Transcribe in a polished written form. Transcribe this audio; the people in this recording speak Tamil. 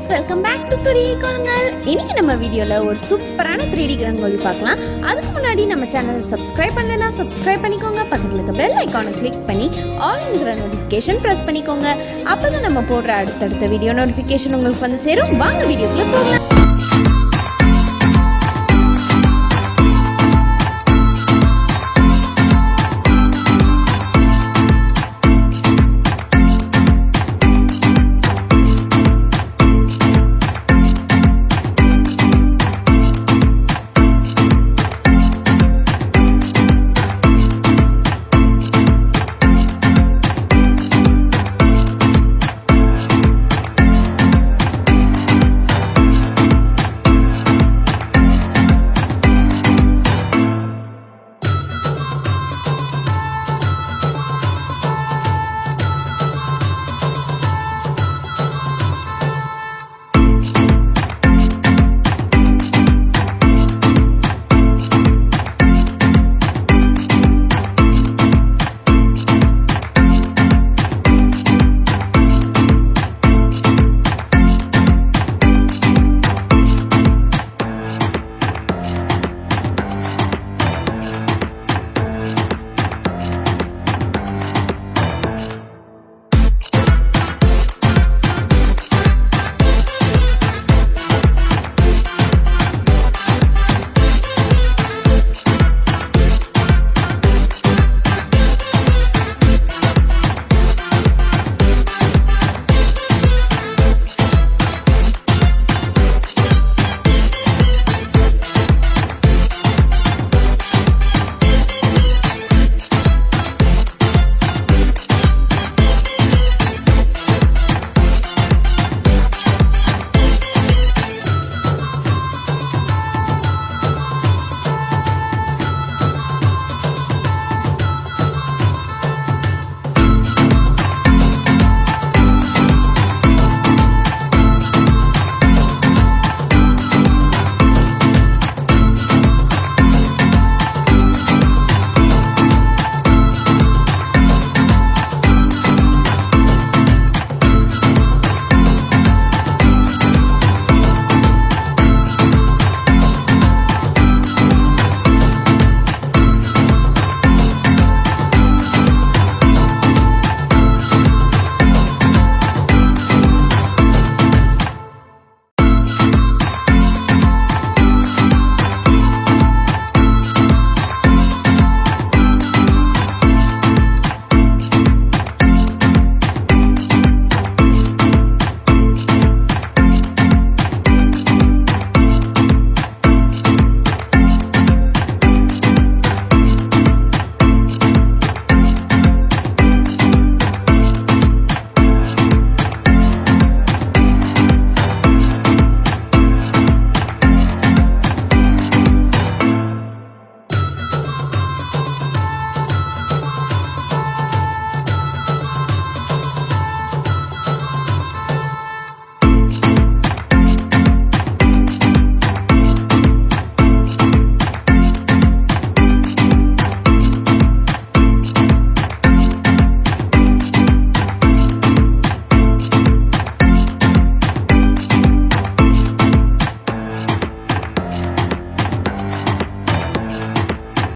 ஃப்ரெண்ட்ஸ், வெல்கம் பேக் டு கோலங்கள். இன்னைக்கு நம்ம வீடியோல ஒரு சூப்பரான 3D ரங்கோலி பார்க்கலாம். அதுக்கு முன்னாடி நம்ம சேனலை சப்ஸ்கிரைப் பண்ணலனா சப்ஸ்கிரைப் பண்ணிக்கோங்க. பக்கத்துல இருக்க பெல் ஐகானை கிளிக் பண்ணி ஆல்ங்கிற நோட்டிஃபிகேஷன் பிரஸ் பண்ணிக்கோங்க. அப்பதான் நம்ம போடுற அடுத்தடுத்த வீடியோ நோட்டிஃபிகேஷன் உங்களுக்கு வந்து சேரும். வாங்க வீடியோக்குள்ள போகலாம்.